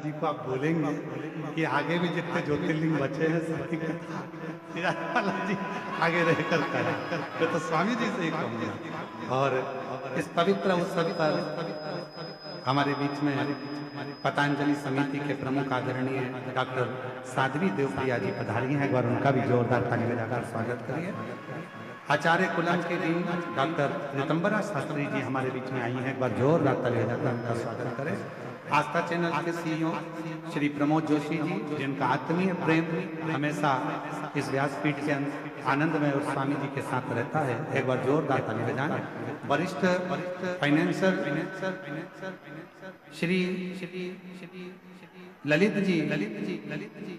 जी को आप बोलेंगे कि आगे भी जितने ज्योतिर्लिंग बचे हैं सबकी कथा निराला जी आगे रहकर करें, तो स्वामी जी से ही कहूँगा। और इस पवित्र उत्सव पर हमारे बीच में पतंजलि समिति के प्रमुख आदरणीय डॉक्टर साध्वी देवप्रिया जी पधारी हैं, एक बार उनका भी जोरदार ताली बजाकर स्वागत करिए। आचार्य कुलम के डीन डॉक्टर ऋतंबरा शास्त्री जी हमारे बीच में आई हैं, एक बार जोरदार ताली बजाकर उनका स्वागत करें। आस्था चैनल के सीईओ श्री प्रमोद जोशी जी, जिनका आत्मीय प्रेम हमेशा इस व्यासपीठ के आनंद में और स्वामी जी के साथ रहता है, एक बार जोरदार ताली बजाएं। वरिष्ठ फाइनेंसर श्री ललित जी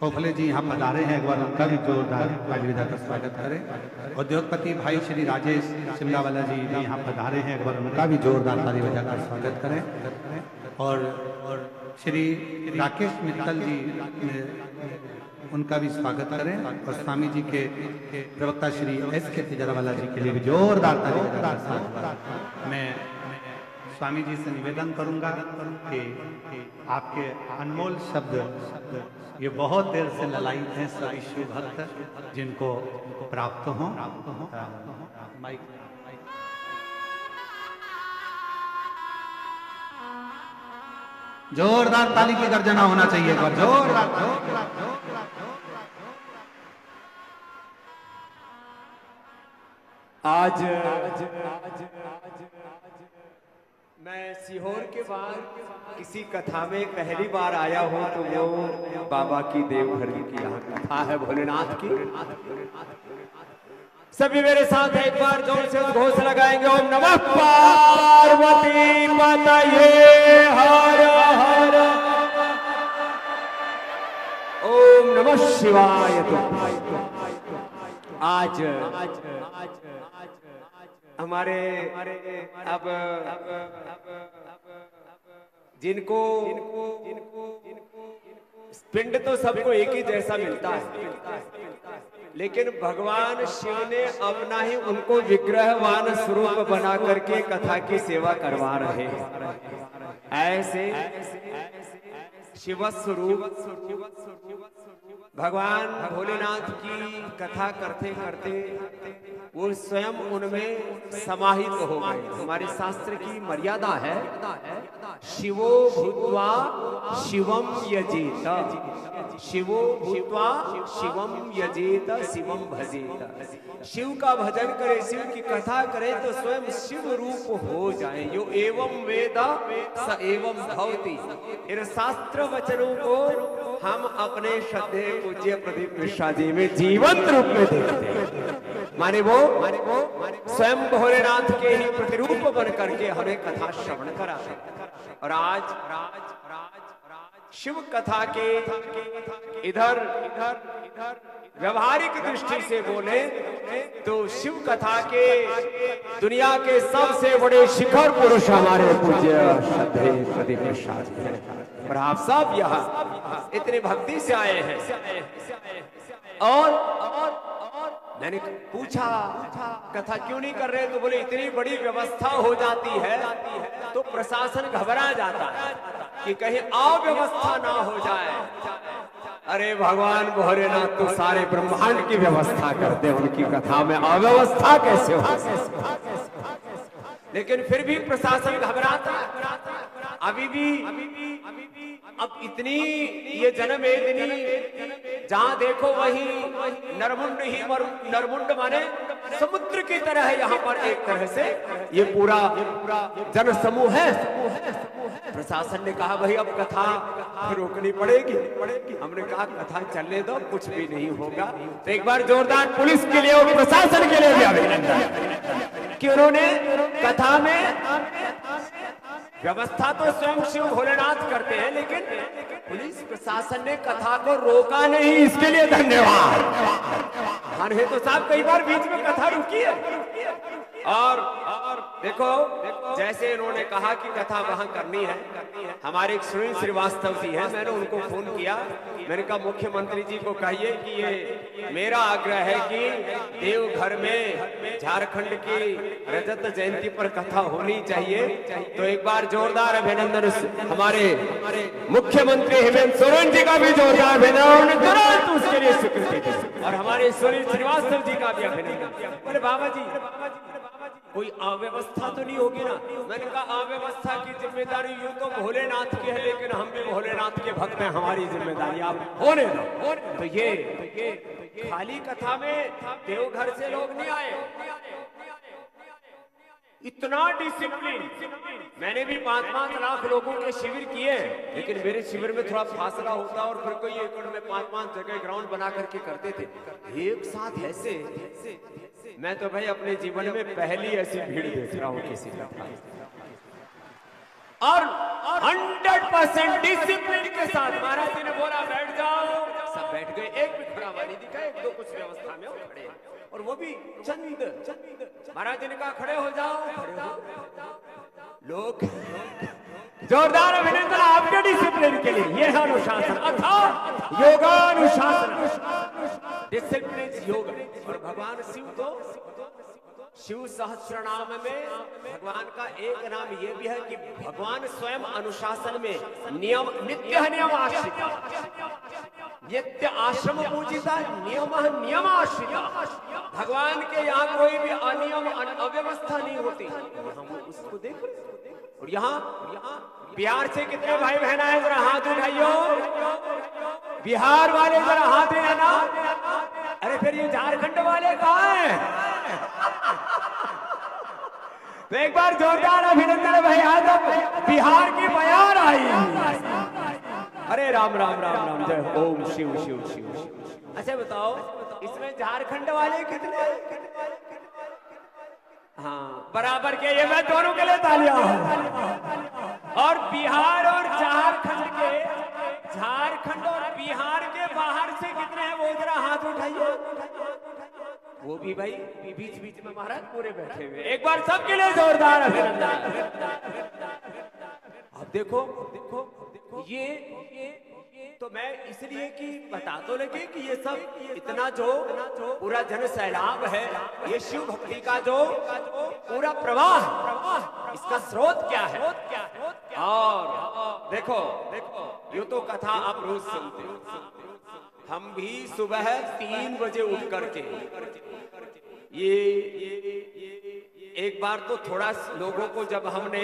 पोखले जी यहाँ पधारे हैं, एक बार उनका भी जोरदार ताली बजाकर स्वागत करें। उद्योगपति भाई श्री राजेश शिमलावाला जी भी यहाँ पधारे हैं, एक बार उनका भी जोरदार ताली बजाकर स्वागत करें। और श्री राकेश मित्तल जी उनका भी स्वागत करें। और स्वामी जी के प्रवक्ता श्री एस के तिजरावाला जी के लिए भी जोरदार ताली बजाकर स्वागत। मैं स्वामी जी से निवेदन करूंगा कि आपके अनमोल शब्द ये बहुत देर से ललायित हैं सभी शिव भक्त जिनको प्राप्त हों। माइक जोरदार ताली की गर्जना होना चाहिए, जोरदार। आज मैं सीहोर के बाद किसी कथा में पहली बार आया हूं, तो वो बाबा की देवघर की यहाँ कथा है भोलेनाथ की। सभी मेरे साथ एक बार जोर से घोष लगाएंगे, ओम नमः पार्वती पतये हर हर, ओम नमः शिवाय। तो आज हमारे अब जिनको पिंड तो सबको एक ही जैसा मिलता है, लेकिन भगवान शिव ने अपना ही उनको विग्रहवान स्वरूप बना करके कथा की सेवा करवा रहे हैं। ऐसे शिव स्वरूप भगवान भोलेनाथ की कथा करते करते वो स्वयं उनमें समाहित हो गए। हमारे शास्त्र की मर्यादा है, शिवो भूत्वा शिवम यजेत, शिवो भूत्वा शिवम यजेत शिवम भजेत। शिव का भजन करे, शिव की कथा करे तो स्वयं शिव रूप हो जाए। यो एवं वेद स एवं भवति। इन शास्त्र वचनों को हम अपने श्रद्धेय पूज्य प्रदीप मिश्रा जी में जीवंत रूप में देखते हैं। माने वो स्वयं भोलेनाथ के ही प्रतिरूप बन करके हमें कथा श्रवण कराते। और आज शिव कथा के इधर व्यवहारिक दृष्टि से बोले तो शिव कथा के दुनिया के सबसे बड़े शिखर पुरुष हमारे पूज्य श्रद्धेय प्रदीप मिश्रा जी हैं। और आप सब यहाँ इतनी भक्ति से आए हैं। और मैंने पूछा कथा क्यों नहीं कर रहे, तो बोले इतनी बड़ी व्यवस्था हो जाती है तो प्रशासन घबरा जाता है कि कहीं अव्यवस्था ना हो जाए। अरे भगवान भोलेनाथ तो सारे ब्रह्मांड की व्यवस्था करते हैं, उनकी कथा में अव्यवस्था कैसे हो? लेकिन फिर भी प्रशासन घबराता है। अभी भी अब इतनी ये जन्मवेदिनी जहां देखो वहीं नरमुंड ही नरमुंड माने समुद्र की तरह है। यहाँ पर एक तरह से ये पूरा जन समूह है। प्रशासन ने कहा भाई अब कथा रोकनी पड़ेगी। हमने कहा कथा चलने दो, कुछ भी नहीं होगा। तो एक बार जोरदार पुलिस के लिए और प्रशासन के लिए भी अभिनंदन कि उन्होंने कथा में व्यवस्था तो स्वयं शिव भोलेनाथ करते हैं, लेकिन पुलिस प्रशासन ने कथा को रोका नहीं, इसके लिए धन्यवाद। नहीं तो साहब कई बार बीच में कथा रुकी है। और देखो जैसे इन्होंने कहा कि कथा वहां करनी है, हमारे एक सुनील श्रीवास्तव जी हैं, मैंने उनको फोन किया, मैंने कहा मुख्यमंत्री जी को कहिए कि ये मेरा आग्रह है कि देवघर में झारखंड की रजत जयंती पर कथा होनी चाहिए। तो एक बार जोरदार अभिनंदन हमारे मुख्यमंत्री हेमंत सोरेन जी का भी जोरदार अभिनंदन, तुरंत उसके लिए स्वीकृति दी। और हमारे सुनील श्रीवास्तव जी का भी अभिनंदन। बोले बाबा जी कोई अव्यवस्था तो नहीं होगी ना? मैंने कहा अव्यवस्था की जिम्मेदारी यूं तो भोलेनाथ की है, लेकिन हम भी भोलेनाथ के भक्त हैं, हमारी जिम्मेदारी आप होने दो। तो ये खाली कथा में देवघर से लोग नहीं आए, इतना डिसिप्लिन। मैंने भी 5-5 लाख लोगों के शिविर किए, लेकिन मेरे शिविर में थोड़ा फासला होता और फिर कोई एकड़ में 5-5 जगह ग्राउंड बना करके करते थे एक साथ ऐसे। मैं तो भाई अपने जीवन में पहली ऐसी भीड़ देख रहा हूं किसी का। और 100% डिसिप्लिन के साथ महाराज जी ने बोला बैठ जाओ, सब बैठ गए, एक भी खड़ा हुआ नहीं दिखा, एक दो कुछ व्यवस्था में खड़े, और वो भी चंद। महाराज जी ने कहा खड़े हो जाओ, खड़े हो लोग। जोरदार अभिनंदन आपके डिसिप्लिन के लिए। यह अनुशासन अर्थात योगानुशासन, डिसिप्लिन योग। और भगवान शिव तो शिव सहस्त्रनाम में भगवान का एक नाम ये भी है कि भगवान स्वयं अनुशासन में नियम, नित्य नियम आश्रित, नित्य आश्रम पूजिता, नियम नियम आश्रित। भगवान के यहाँ कोई भी अनियम अव्यवस्था नहीं होती। हम उसको देख रहे। और यहाँ बिहार से कितने भाई बहन आए, जरा हाथ उठाइयो। बिहार वाले जरा हाथ उठाना। अरे फिर ये झारखंड वाले कहाँ हैं? तो एक बार जोरदार अभिनंदन भाई, आज बिहार की बयार आई। अरे राम राम राम राम, जय ओम शिव शिव शिव। अच्छा बताओ इसमें झारखंड वाले कितने? हाँ बराबर के, ये मैं दोनों के लिए तालियां। और बिहार और झारखंड और बिहार के बाहर से कितने हैं वो जरा हाथ उठाइए। वो भी भाई बीच बीच में महाराज पूरे बैठे हुए। एक बार सबके लिए जोरदार अभिनंदन। अब देखो ये तो मैं इसलिए कि बता तो लगे कि ये सब इतना जो पूरा जन सैलाब है, ये शिव भक्ति का जो पूरा प्रवाह, इसका स्रोत क्या है। और देखो ये तो कथा आप रोज सुनते हो। हम भी सुबह 3 बजे उठ करके ये एक बार तो थोड़ा लोगों को जब हमने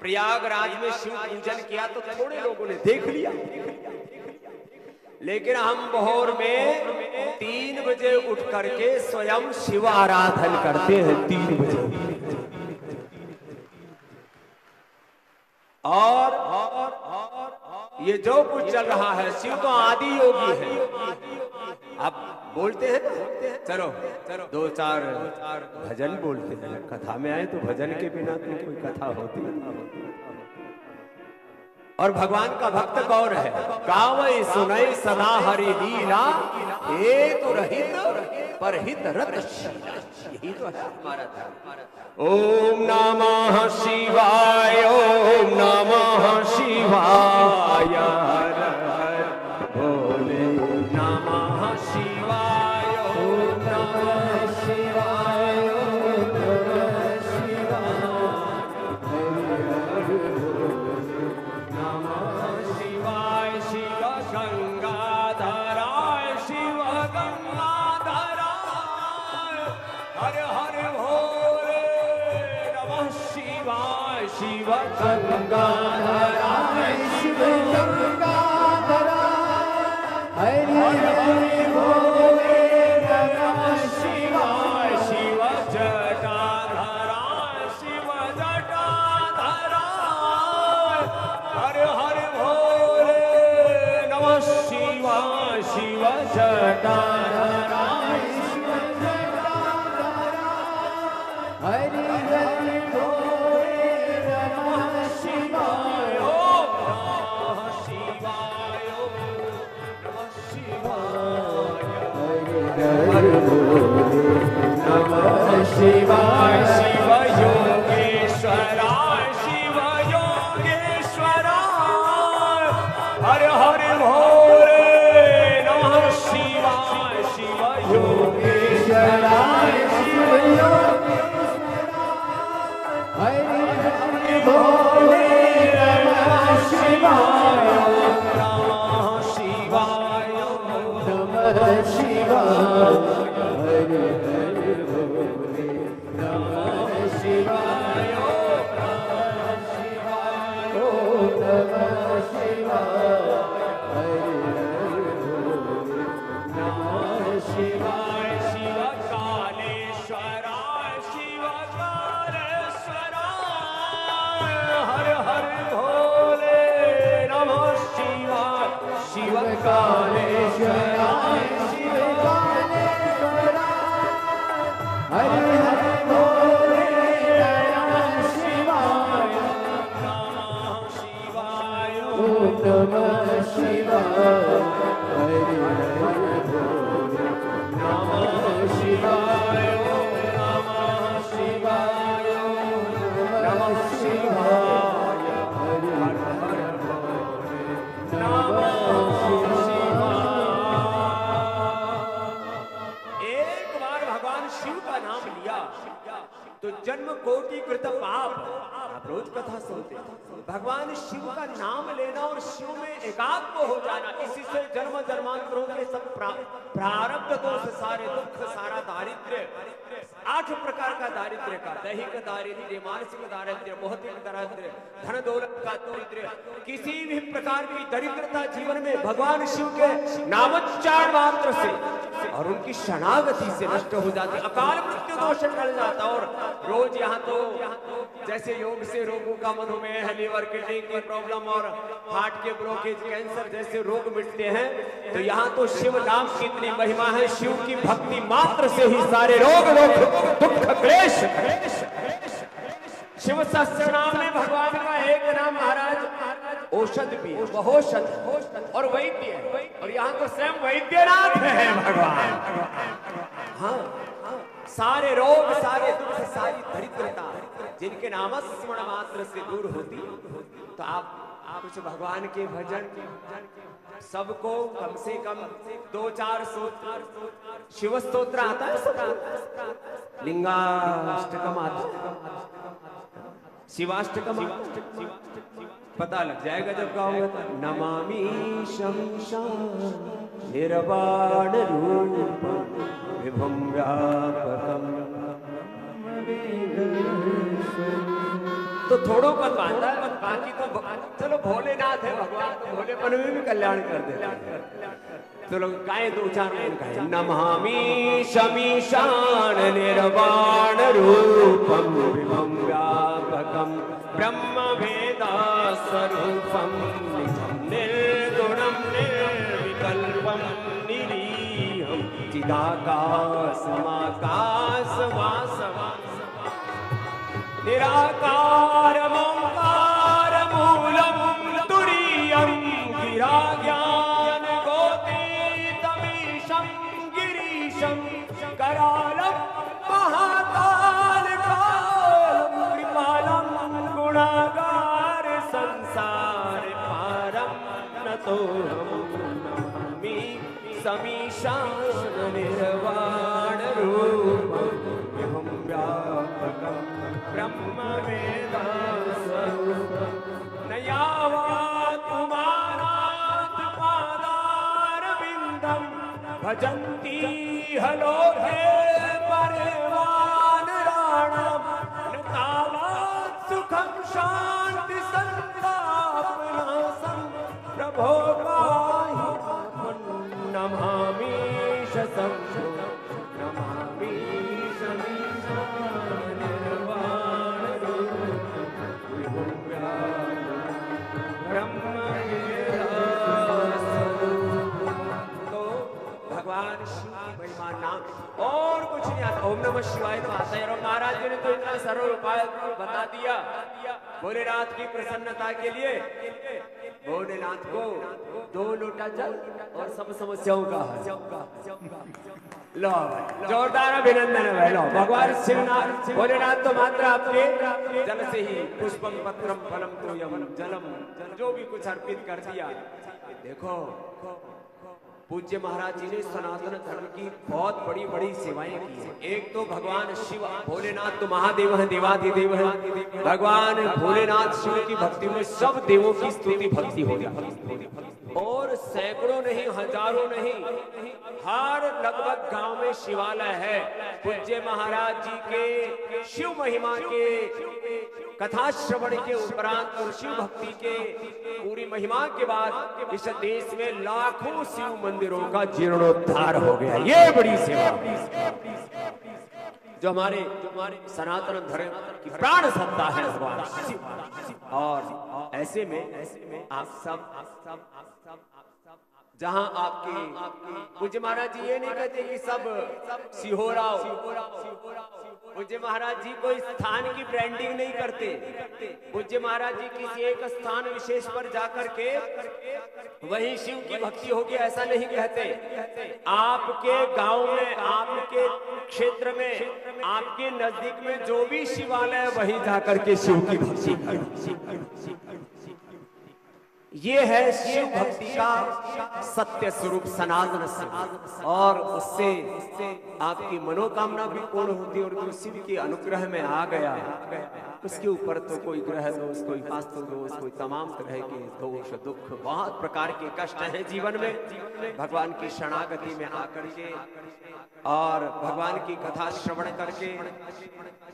प्रयागराज में शिव पूजन किया तो थोड़े लोगों ने देख लिया, लेकिन हम भोर में 3 बजे उठ करके स्वयं शिव आराधन करते हैं 3 बजे। और ये जो कुछ चल रहा है, शिव तो आदि योगी है। आप बोलते हैं ना, चलो 2-4 भजन बोलते हैं, कथा में आए तो भजन के बिना तो कोई कथा होती नहीं। और भगवान का भक्त कौन है? गावै सुनै सदा हरि लीला, हेतु रहित परहित रत शीला। यही तो है हमारा धर्म। ओम नमः शिवाय, ओम नमः शिवाय, भोले नमः शिवाय, ओम नमः शिवाय, ओम नमः शिवाय, नमः शिवाय। शिव गंगाधराय, शिव गंगाधराय, हर हर भोले नमः शिवाय। शिव गंगाधराय, शिव गंगाधराय, हरि हरि भोले नमः शिवाय। शिव जटाधराय, शिव जटाधराय, हर हर भोले नमः शिवाय। शिव जटाधराय, शिव जटाधराय, हरि हरि भोले नमः शिवाय। शिव कालेश्वराय शिव कालेश्वराय हरे हरे भोले नमः शिवाय नमः शिवाय ओम नमः शिवाय हरे हरे भोले नमः शिवाय ओम नमः शिवाय नमः शिवाय हरे हरे भोले नमः शिवाय। एक बार भगवान शिव का नाम लिया तो जन्म कोटि कृत पाप। आप रोज कथा सुनते हैं। भगवान शिव का नाम लेना और शिव में एकात्म हो जाना, इसी से जन्म जन्मांतरों के सब प्रारब्ध दोष, सारे दुख, सारा दारिद्र्य, 8 प्रकार का दारिद्र्य का, दैहिक दारिद्र्य, मानसिक दारिद्र्य, भौतिक दारिद्र्य, धन दौलत का दारिद्र्य, किसी भी प्रकार की दरिद्रता जीवन में भगवान शिव के नामोच्चारण मात्र से और उनकी शरणागति से नष्ट हो जाती, अकाल मृत्यु दोष टल जाता। और रोज यहाँ तो जैसे योग से रोगों का मधुमेह, लीवर, किडनी की प्रॉब्लम और हार्ट के ब्लॉकेज, कैंसर जैसे रोग मिटते हैं, तो यहाँ तो शिव नाम की इतनी महिमा है। शिव की भक्ति मात्र से ही सारे रोग दुख क्लेश। शिव सहस्त्र नाम में भगवान का एक नाम महाराज औषध भी, बहुषध और वैद्य, और यहाँ तो स्वयं वैद्यनाथ है भगवान। हाँ, सारे रोग, सारे दुख, सारी दरिद्रता जिनके नामस्मरण मात्र से दूर होती, तो आप कुछ भगवान के भजन, सबको कम से कम 2-4 शिव स्तोत्र आता है, लिंगाष्टकम आता, शिवाष्टकम पता लग जाएगा जब गाओगे। नमामि शमशान निर्वाण रूपम विभुम व्यापकम। तो थोड़ों का आता है, बाकी तो चलो भोलेनाथ है भगवान, तो भोलेपन में भी कल्याण कर देते हैं। तो लोग गाए 2-4 लाइन गाए। नमामि शमीशान निर्वाण रूपम विभुम व्यापकम ब्रह्म वेदा स्वरूपम निर्गुणम निर्विकल्पम निरीहम चिदाकाशमाकाशवासम निराकारमोकारमूलम तुरीयं गिराज्ञान गोतीतमीशं गिरीशं करालं महाकालकालं कृपालं गुणागार संसार पारं नतोऽहं नमामि समीशान निर्वाण रूपं विभुं व्यापकं ब्रह्म वेदा स्वरूपं न यावत् पुमानात् पादारविन्दं भजन्ति लोके परिवानराणां न तावत् सुखं शान्ति सन्तापनाशं प्रभो पाहि नमामि शतशो नमामि शमीशान निर्वाण रूपं ब्रह्म वेदा स्वरूपं। तो भगवान शिव की महिमा नाम और कुछ नहीं आता। ओम नमः शिवाय तो आता है। और महाराज जी ने तो इतना सरल उपाय बता दिया भोलेनाथ की प्रसन्नता के लिए। भोलेनाथ को 2 लोटा जल और सब समस्याओं का हल। लो जोरदार अभिनंदन है भाई। लो भगवान शिवनाथ भोलेनाथ तो मात्र आपके जल से ही पुष्पम पत्रम फलम तोयम जलम जो भी कुछ अर्पित कर दिया। देखो पूज्य महाराज जी ने सनातन धर्म की बहुत बड़ी बड़ी सेवाएं की हैं। एक तो भगवान शिव भोलेनाथ तो महादेव हैं, देवाधिदेव हैं। भगवान भोलेनाथ शिव की भक्ति में सब देवों की स्तुति भक्ति हो जाती और सैकड़ों नहीं हजारों नहीं हर लगभग गांव में शिवालय है। पूज्य महाराज जी के शिव महिमा के कथा श्रवण के उपरांत और शिव भक्ति के पूरी महिमा के बाद इस देश में लाखों शिव मंदिरों का जीर्णोद्धार हो गया। ये बड़ी सेवा जो हमारे सनातन धर्म की प्राण सत्ता है भगवान शिव। और ऐसे में आप सब जहां आपके पूज्य महाराज जी ये नहीं कहते कि सब सिहोरा पूज्य महाराज जी कोई स्थान की ब्रांडिंग नहीं करते। पूज्य महाराज जी किसी एक स्थान विशेष पर जाकर के वहीं शिव की भक्ति होगी ऐसा नहीं कहते। आपके गांव में, आपके क्षेत्र में, आपके नजदीक में जो भी शिवालय वहीं जाकर के शिव की भक्ति करें। ये है शिव भक्ति का सत्य स्वरूप सनातन स्वरूप, और उससे आपकी मनोकामना भी पूर्ण होती है। और जो शिव के अनुग्रह में आ गया उसके ऊपर तो कोई ग्रह दोष, कोई वास्तु दोष, कोई तमाम तरह के दोष दुख, बहुत प्रकार के कष्ट हैं जीवन में। भगवान की शरणागति में आकर के और भगवान की कथा श्रवण करके,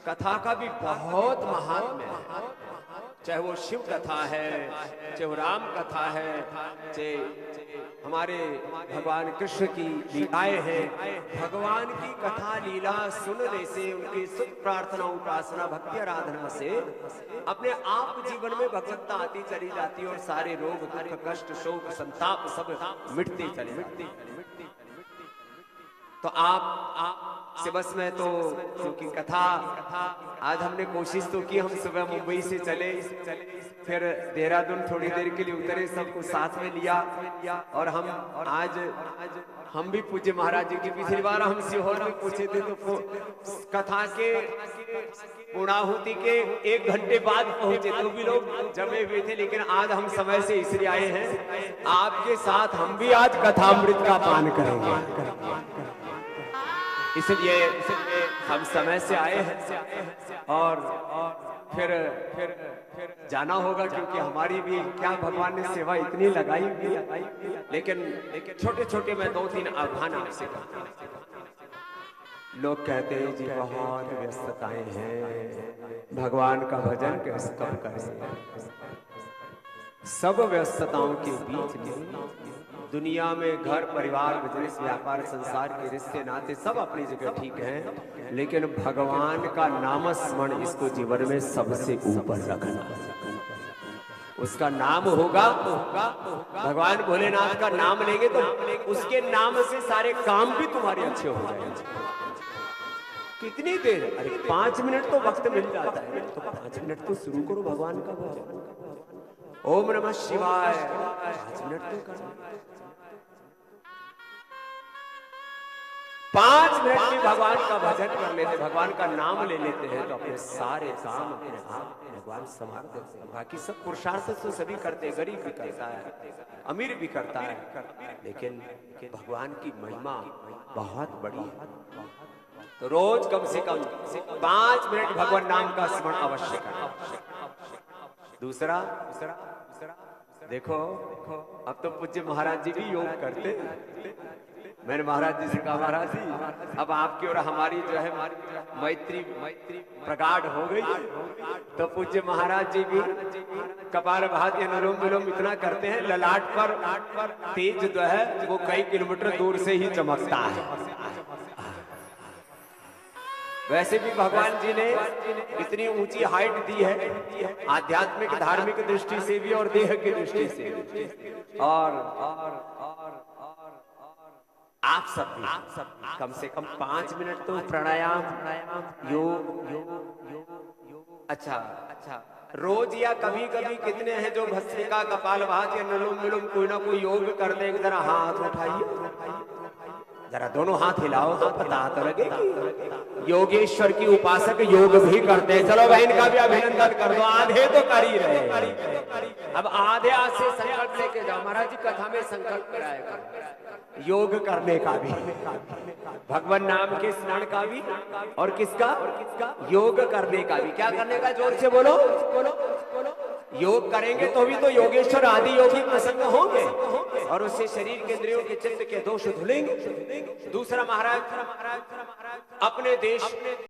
कथा का भी बहुत महात्म्य है, चाहे वो शिव कथा है, चाहे वो राम कथा है, चाहे हमारे भगवान कृष्ण की लीलाएं हैं। भगवान की कथा लीला सुनने से, उनकी सुख प्रार्थना उपासना भक्ति आराधना से अपने आप जीवन में भगवत्ता आती चली जाती है और सारे रोग दुख कष्ट शोक संताप सब मिटते चले। तो आप से बस में तो क्योंकि कथा आज हमने कोशिश तो की, हम सुबह मुंबई से चले, फिर देहरादून थोड़ी देर के लिए उतरे, सबको साथ में लिया और हम भी पूज्य महाराज जी की पिछली बार हम सीहोर में पूछे थे तो कथा के पूर्णाहुति के 1 घंटे बाद पहुंचे तो भी लोग जमे हुए थे। लेकिन आज हम समय से इसलिए आए हैं, आपके साथ हम भी आज कथामृत का पान करेंगे, इसलिए हम समय से आए हैं और फिर जाना होगा, क्योंकि हमारी भी क्या भगवान ने सेवा इतनी लगाई हुई। लेकिन छोटे छोटे मैं 2-3 आह्वान आपसे करता हूं। लोग कहते हैं जी बहुत व्यस्तताएं हैं, भगवान का भजन कैसे कब करें। सब व्यस्तताओं के बीच में दुनिया में घर परिवार बिजनेस व्यापार संसार के रिश्ते नाते सब अपनी जगह ठीक हैं, लेकिन भगवान का नाम स्मरण इसको जीवन में सबसे ऊपर रखना। उसका नाम होगा, भगवान भोलेनाथ का नाम लेंगे तो उसके नाम से सारे काम भी तुम्हारे अच्छे हो जाएंगे। कितनी देर, अरे 5 मिनट तो वक्त मिल जाता है, तो 5 मिनट तो शुरू करो भगवान का भजन। ओम नमः शिवाय 5 मिनट तो करो। 5 मिनट में भगवान का भजन कर लेते, भगवान का नाम ले लेते हैं तो अपने सारे काम अपने आप भगवान संभाल देते हैं। बाकी सब पुरुषार्थ तो सभी करते, गरीब भी करता है, अमीर भी करता है, लेकिन भगवान की महिमा बहुत बड़ी है। तो रोज कम से कम 5 मिनट भगवान नाम का स्मरण अवश्य करना। दूसरा देखो, अब तो पूज्य महाराज जी भी योग करते। मैंने महाराज जी से कहा, महाराज जी अब आपकी और हमारी जो है मैत्री प्रगाढ़ हो गई, तो पूज्य महाराज जी भी कपाल भाती अनुलोम विलोम इतना करते हैं, ललाट पर तेज जो है वो कई किलोमीटर दूर से ही चमकता है। वैसे भी भगवान जी ने इतनी ऊंची हाइट दी है, आध्यात्मिक धार्मिक दृष्टि से भी और देह की दृष्टि से भी। और आप सब कम से कम 5 मिनट तो प्राणायाम योग अच्छा रोज या कभी कभी कितने हैं जो भस्त्रिका कपालभाति अनुलोम विलोम कोई ना कोई योग कर देंगे। जरा हाथ उठाइए, जरा दोनों हाथ हिलाओ तो पता तो लगेगी। योगेश्वर की उपासक योग भी करते हैं। चलो बहन का भी अभिनंदन कर दो, आधे तो कर ही रहे। अब आधे आज से संकल्प लेके जाओ, महाराज जी कथा में संकल्प कराएगा योग करने का भी, भगवान नाम के स्मरण का भी, और किसका योग करने का भी। क्या करने का, जोर से बोलो। योग करेंगे तो भी तो योगेश्वर आदि योगी प्रसन्न होंगे और उससे शरीर के इंद्रियों के चित्त के दोष धुलेंगे। दूसरा महाराज अपने देश